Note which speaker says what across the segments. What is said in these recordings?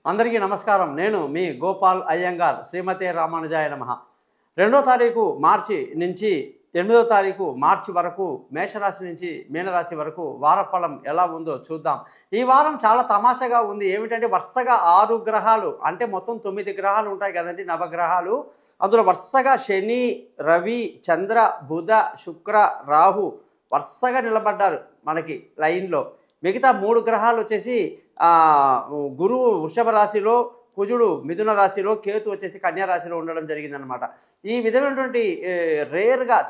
Speaker 1: అందరికీ నమస్కారం. నేను మీ గోపాల్ అయ్యంగార్. శ్రీమతే రామానుజాయ నమః. 2వ తారీఖు మార్చి నుంచి 8వ తారీఖు మార్చి వరకు మేషరాశి నుంచి మీనరాశి వరకు వారఫలం ఎలా ఉందో చూద్దాం. ఈ వారం చాలా తమాషాగా ఉంది. ఏమిటంటే వరుసగా 6 గ్రహాలు, అంటే మొత్తం 9 గ్రహాలు ఉంటాయి కదండి, నవగ్రహాలు. అందులో వరుసగా శని, రవి, చంద్ర, బుధ, శుక్ర, రాహు వరుసగా నిలబడ్డారు మనకి లైన్లో. మిగతా 3 గ్రహాలు వచ్చేసి గురువు వృషభ రాశిలో, కుజుడు మిథున రాశిలో, కేతు వచ్చేసి కన్యా రాశిలో ఉండడం జరిగిందనమాట. ఈ విధమైనటువంటి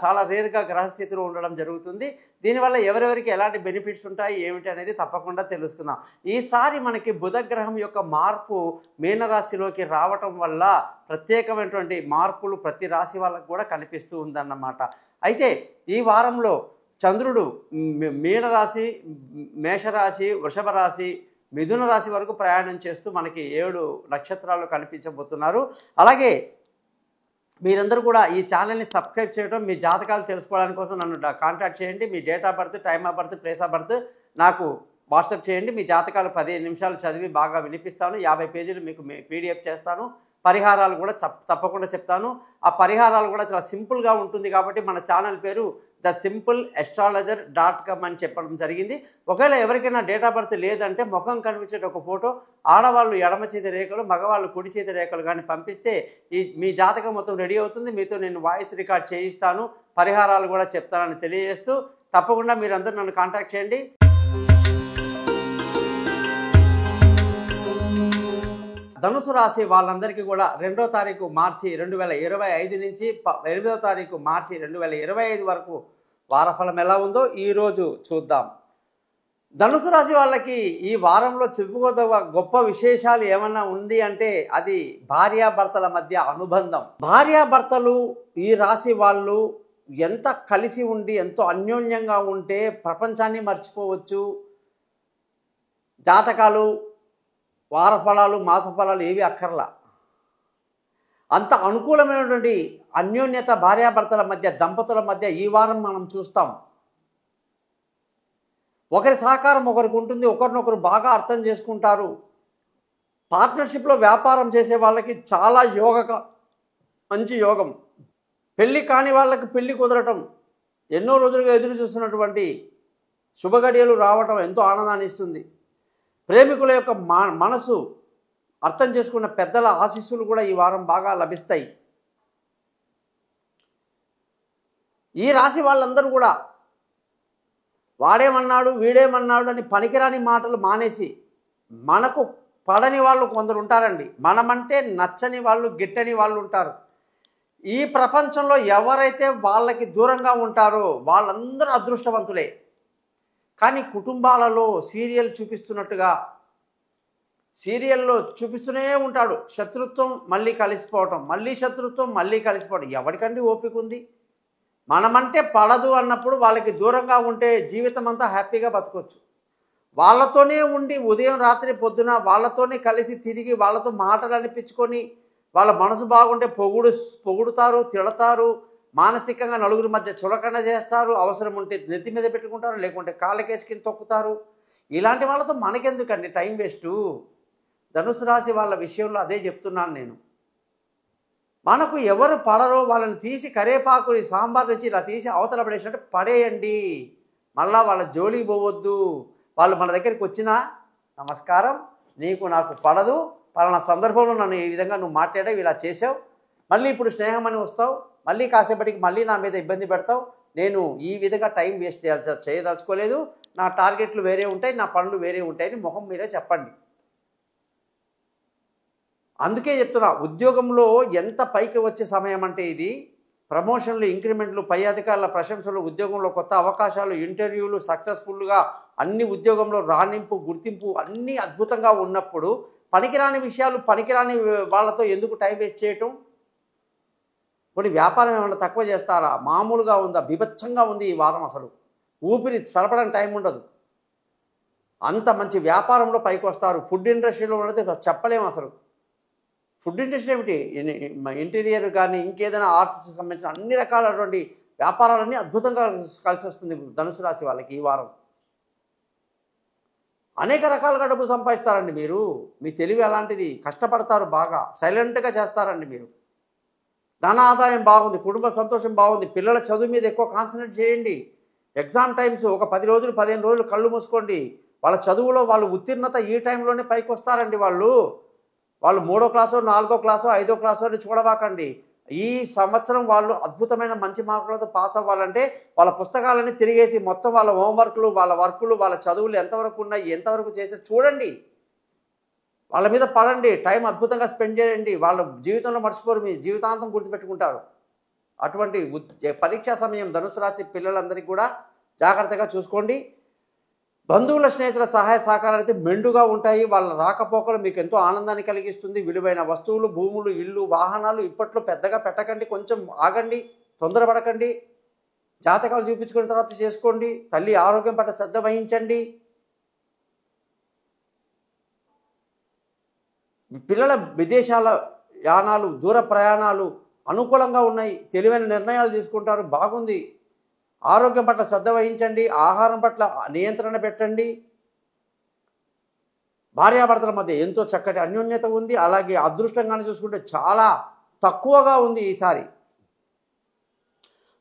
Speaker 1: చాలా రేర్గా గ్రహస్థితిలో ఉండడం జరుగుతుంది. దీనివల్ల ఎవరెవరికి ఎలాంటి బెనిఫిట్స్ ఉంటాయి ఏమిటి అనేది తప్పకుండా తెలుసుకుందాం. ఈసారి మనకి బుధ గ్రహం యొక్క మార్పు మీనరాశిలోకి రావటం వల్ల ప్రత్యేకమైనటువంటి మార్పులు ప్రతి రాశి వాళ్ళకు కూడా కనిపిస్తూ ఉందన్నమాట. అయితే ఈ వారంలో చంద్రుడు మీనరాశి, మేషరాశి, వృషభ రాశి, మిథున రాశి వరకు ప్రయాణం చేస్తూ మనకి 7 నక్షత్రాలు కనిపించబోతున్నారు. అలాగే మీరందరూ కూడా ఈ ఛానల్ని సబ్స్క్రైబ్ చేయడం, మీ జాతకాలు తెలుసుకోవడానికి కోసం నన్ను కాంటాక్ట్ చేయండి. మీ date of birth, time of birth, place of birth నాకు వాట్సాప్ చేయండి. మీ జాతకాలు 15 నిమిషాలు చదివి బాగా వినిపిస్తాను. 50 పేజీలు మీకు పీడిఎఫ్ చేస్తాను. పరిహారాలు కూడా తప్పకుండా చెప్తాను. ఆ పరిహారాలు కూడా చాలా సింపుల్గా ఉంటుంది కాబట్టి మన ఛానల్ పేరు thesimpleastrologer.com అని చెప్పడం జరిగింది. ఒకవేళ ఎవరికైనా డేట్ ఆఫ్ బర్త్ లేదంటే ముఖం కనిపించే ఒక ఫోటో, ఆడవాళ్ళు ఎడమ చేతి రేఖలు, మగవాళ్ళు కుడి చేతి రేఖలు కానీ పంపిస్తే మీ జాతకం మొత్తం రెడీ అవుతుంది. మీతో నేను వాయిస్ రికార్డ్ చేయిస్తాను, పరిహారాలు కూడా చెప్తానని తెలియజేస్తూ తప్పకుండా మీరందరూ నన్ను కాంటాక్ట్ చేయండి. ధనుసు రాశి వాళ్ళందరికీ కూడా 2వ తారీఖు మార్చి 2025 నుంచి 8వ తారీఖు మార్చి 2025 వరకు వారఫలం ఎలా ఉందో ఈరోజు చూద్దాం. ధనుసు రాశి వాళ్ళకి ఈ వారంలో చెప్పుకోదగ్గ గొప్ప విశేషాలు ఏమన్నా ఉంది అంటే అది భార్యాభర్తల మధ్య అనుబంధం. భార్యాభర్తలు ఈ రాశి వాళ్ళు ఎంత కలిసి ఉండి ఎంతో అన్యోన్యంగా ఉంటే ప్రపంచాన్ని మర్చిపోవచ్చు. జాతకాలు, వారఫలాలు, మాసఫలాలు ఏవి అక్కర్లా. అంత అనుకూలమైనటువంటి అన్యోన్యత భార్యాభర్తల మధ్య, దంపతుల మధ్య ఈ వారం మనం చూస్తాం. ఒకరి సహకారం ఒకరికి ఉంటుంది, ఒకరినొకరు బాగా అర్థం చేసుకుంటారు. పార్ట్నర్షిప్లో వ్యాపారం చేసే వాళ్ళకి చాలా మంచి యోగం. పెళ్ళి కాని వాళ్ళకి పెళ్ళి కుదరటం, ఎన్నో రోజులుగా ఎదురు చూస్తున్నటువంటి శుభగడియలు రావటం ఎంతో ఆనందాన్ని ఇస్తుంది. ప్రేమికుల యొక్క మనసు అర్థం చేసుకున్న పెద్దల ఆశీస్సులు కూడా ఈ వారం బాగా లభిస్తాయి. ఈ రాశి వాళ్ళందరూ కూడా వాడేమన్నాడు వీడేమన్నాడు అని పనికిరాని మాటలు మానేసి, మనకు పడని వాళ్ళు కొందరు ఉంటారండి. మనమంటే నచ్చని వాళ్ళు, గిట్టని వాళ్ళు ఉంటారు. ఈ ప్రపంచంలో ఎవరైతే వాళ్ళకి దూరంగా ఉంటారో వాళ్ళందరూ అదృష్టవంతులే. కానీ కుటుంబాలలో సీరియల్ చూపిస్తున్నట్టుగా సీరియల్లో చూపిస్తూనే ఉంటాడు. శత్రుత్వం మళ్ళీ కలిసిపోవటం, మళ్ళీ శత్రుత్వం మళ్ళీ కలిసిపోవటం. ఎవరికండి ఓపిక ఉంది? మనమంటే పడదు అన్నప్పుడు వాళ్ళకి దూరంగా ఉంటే జీవితం అంతా హ్యాపీగా బతకొచ్చు. వాళ్ళతోనే ఉండి ఉదయం రాత్రి పొద్దున వాళ్ళతోనే కలిసి తిరిగి వాళ్ళతో మాటలు అనిపించుకొని వాళ్ళ మనసు బాగుంటే పొగుడుతారు, తిడతారు, మానసికంగా నలుగురి మధ్య చులకన చేస్తారు, అవసరం ఉంటే నెత్తి మీద పెట్టుకుంటారు, లేకుంటే కాళ్ళకేసి కింద తొక్కుతారు. ఇలాంటి వాళ్ళతో మనకెందుకండి టైం వేస్టు? ధనుసు రాశి వాళ్ళ విషయంలో అదే చెప్తున్నాను నేను. మనకు ఎవరు పడరో వాళ్ళని తీసి కరేపాకుని సాంబార్ నుంచి ఇలా తీసి అవతల పడేసినట్టు పడేయండి. మళ్ళా వాళ్ళ జోలికి పోవద్దు. వాళ్ళు మన దగ్గరికి వచ్చినా నమస్కారం, నీకు నాకు పడదు, పలానా సందర్భంలో నన్ను ఈ విధంగా నువ్వు మాట్లాడావు, ఇలా చేసావు, మళ్ళీ ఇప్పుడు స్నేహం అని వస్తావు, మళ్ళీ కాసేపటికి మళ్ళీ నా మీద ఇబ్బంది పెడతావు. నేను ఈ విధంగా టైం వేస్ట్ చేయదలుచుకోలేదు. నా టార్గెట్లు వేరే ఉంటాయి, నా పనులు వేరే ఉంటాయని ముఖం మీద చెప్పండి. అందుకే చెప్తున్నా, ఉద్యోగంలో ఎంత పైకి వచ్చే సమయం అంటే ఇది. ప్రమోషన్లు, ఇంక్రిమెంట్లు, పై అధికారుల ప్రశంసలు, ఉద్యోగంలో కొత్త అవకాశాలు, ఇంటర్వ్యూలు సక్సెస్ఫుల్గా అన్ని ఉద్యోగంలో రాణింపు, గుర్తింపు అన్నీ అద్భుతంగా ఉన్నప్పుడు పనికిరాని విషయాలు, పనికిరాని వాళ్ళతో ఎందుకు టైం వేస్ట్ చేయటం? కొన్ని వ్యాపారం ఏమన్నా తక్కువ చేస్తారా? మామూలుగా ఉందా? బీభత్సంగా ఉంది ఈ వారం. అసలు ఊపిరి సలపడానికి టైం ఉండదు. అంత మంచి వ్యాపారంలో పైకి వస్తారు. ఫుడ్ ఇండస్ట్రీలో ఉన్నది చెప్పలేము అసలు. ఫుడ్ ఇండస్ట్రీ ఏమిటి, ఇంటీరియర్ కానీ ఇంకేదైనా ఆర్ట్స్ సంబంధించిన అన్ని రకాలైనటువంటి వ్యాపారాలన్నీ అద్భుతంగా కలిసి వస్తుంది ధనుసు రాశి వాళ్ళకి ఈ వారం. అనేక రకాలుగా డబ్బులు సంపాదిస్తారండి మీరు. మీ తెలివి అలాంటిది. కష్టపడతారు బాగా. సైలెంట్‌గా చేస్తారండి మీరు. ధన ఆదాయం బాగుంది. కుటుంబ సంతోషం బాగుంది. పిల్లల చదువు మీద ఎక్కువ కాన్సంట్రేట్ చేయండి. ఎగ్జామ్ టైమ్స్ ఒక 10 రోజులు, 15 రోజులు కళ్ళు మూసుకోండి. వాళ్ళ చదువులో వాళ్ళు ఉత్తీర్ణత ఈ టైంలోనే పైకొస్తారండి వాళ్ళు. వాళ్ళు 3వ క్లాసో, 4వ క్లాసో, 5వ క్లాసో అని చూడబాకండి. ఈ సంవత్సరం వాళ్ళు అద్భుతమైన మంచి మార్కులతో పాస్ అవ్వాలంటే వాళ్ళ పుస్తకాలన్నీ తిరిగేసి మొత్తం వాళ్ళ హోంవర్క్‌లు, వాళ్ళ వర్కులు, వాళ్ళ చదువులు ఎంతవరకు ఉన్నాయి, ఎంతవరకు చేశారు చూడండి. వాళ్ళ మీద పడండి. టైం అద్భుతంగా స్పెండ్ చేయండి. వాళ్ళ జీవితంలో మర్చిపోరు. మీ జీవితాంతం గుర్తుపెట్టుకుంటారు. అటువంటి పరీక్షా సమయం ధనుసు రాశి పిల్లలందరికీ కూడా జాగ్రత్తగా చూసుకోండి. బంధువుల స్నేహితుల సహాయ సహకారాలు అయితే మెండుగా ఉంటాయి. వాళ్ళ రాకపోకలు మీకు ఎంతో ఆనందాన్ని కలిగిస్తుంది. విలువైన వస్తువులు, భూములు, ఇల్లు, వాహనాలు ఇప్పట్లో పెద్దగా పెట్టకండి. కొంచెం ఆగండి, తొందరపడకండి. జాతకాలు చూపించుకున్న తర్వాత చేసుకోండి. తల్లి ఆరోగ్యం పట్ల శ్రద్ధ వహించండి. పిల్లల విదేశాల యానాలు, దూర ప్రయాణాలు అనుకూలంగా ఉన్నాయి. తెలివైన నిర్ణయాలు తీసుకుంటారు. బాగుంది. ఆరోగ్యం పట్ల శ్రద్ధ వహించండి. ఆహారం పట్ల నియంత్రణ పెట్టండి. భార్యాభర్తల మధ్య ఎంతో చక్కటి అన్యోన్యత ఉంది. అలాగే అదృష్టంగానే చూసుకుంటే చాలా తక్కువగా ఉంది ఈసారి.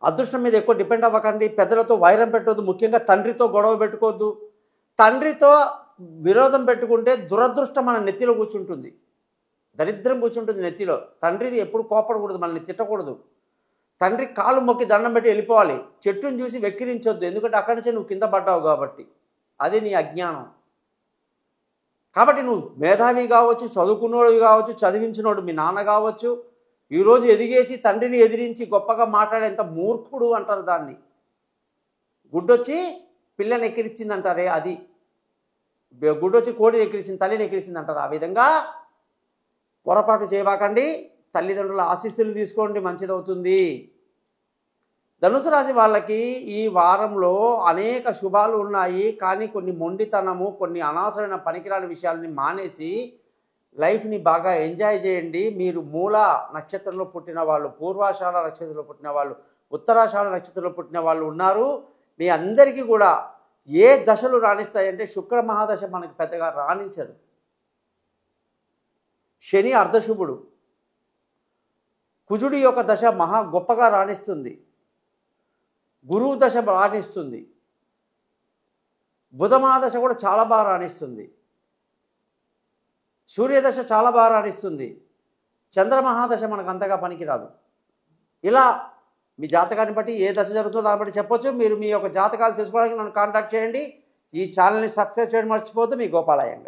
Speaker 1: అదృష్టం మీద ఎక్కువ డిపెండ్ అవ్వకండి. పెద్దలతో వైరం పెట్టొద్దు. ముఖ్యంగా తండ్రితో గొడవ పెట్టుకోవద్దు. తండ్రితో విరోధం పెట్టుకుంటే దురదృష్టం మన నెత్తిలో కూర్చుంటుంది. దరిద్రం కూర్చుంటుంది నెత్తిలో. తండ్రిది ఎప్పుడు కోపడకూడదు, మనల్ని తిట్టకూడదు. తండ్రి కాలు మొక్కి దండం పెట్టి వెళ్ళిపోవాలి. చెట్టును చూసి వెక్కిరించొద్దు. ఎందుకంటే అక్కడి నుంచే నువ్వు కింద పడ్డావు కాబట్టి. అది నీ అజ్ఞానం. కాబట్టి నువ్వు మేధావి కావచ్చు, చదువుకున్నోడు కావచ్చు, చదివించినోడు మీ నాన్న కావచ్చు, ఈరోజు ఎదిగేసి తండ్రిని ఎదిరించి గొప్పగా మాట్లాడేంత మూర్ఖుడు అంటారు దాన్ని. గుడ్డొచ్చి పిల్లని ఎక్కిరించింది అంటారే అది. గుడ్డొచ్చి కోడిని ఎక్కిరించింది, తల్లిని ఎక్కిరించింది అంటారు. ఆ విధంగా పొరపాటు చేయబాకండి. తల్లిదండ్రుల ఆశీస్సులు తీసుకోండి, మంచిదవుతుంది. ధనుసు రాశి వాళ్ళకి ఈ వారంలో అనేక శుభాలు ఉన్నాయి. కానీ కొన్ని మొండితనము, కొన్ని అనవసరమైన పనికిరాని విషయాలని మానేసి లైఫ్ని బాగా ఎంజాయ్ చేయండి. మీరు మూల నక్షత్రంలో పుట్టిన వాళ్ళు, పూర్వాషాఢ నక్షత్రంలో పుట్టిన వాళ్ళు, ఉత్తరాషాఢ నక్షత్రంలో పుట్టిన వాళ్ళు ఉన్నారు. మీ అందరికీ కూడా ఏ దశలు రాణిస్తాయంటే శుక్ర మహాదశ మనకి పెద్దగా రాణించదు. శని అర్ధశుభుడు. కుజుడి యొక్క దశ మహా గొప్పగా రాణిస్తుంది. గురువు దశ రాణిస్తుంది. బుధ మహాదశ కూడా చాలా బాగా రాణిస్తుంది. సూర్యదశ చాలా బాగా రాణిస్తుంది. చంద్రమహాదశ మనకు అంతగా పనికిరాదు. ఇలా మీ జాతకాన్ని బట్టి ఏ దశ జరుగుతుందో దాన్ని బట్టి చెప్పొచ్చు. మీరు మీ యొక్క జాతకాలు తెలుసుకోవడానికి నన్ను కాంటాక్ట్ చేయండి. ఈ ఛానల్ని సబ్స్క్రైబ్ చేయడం మర్చిపోద్దు. మీ గోపాలయ్యంగా.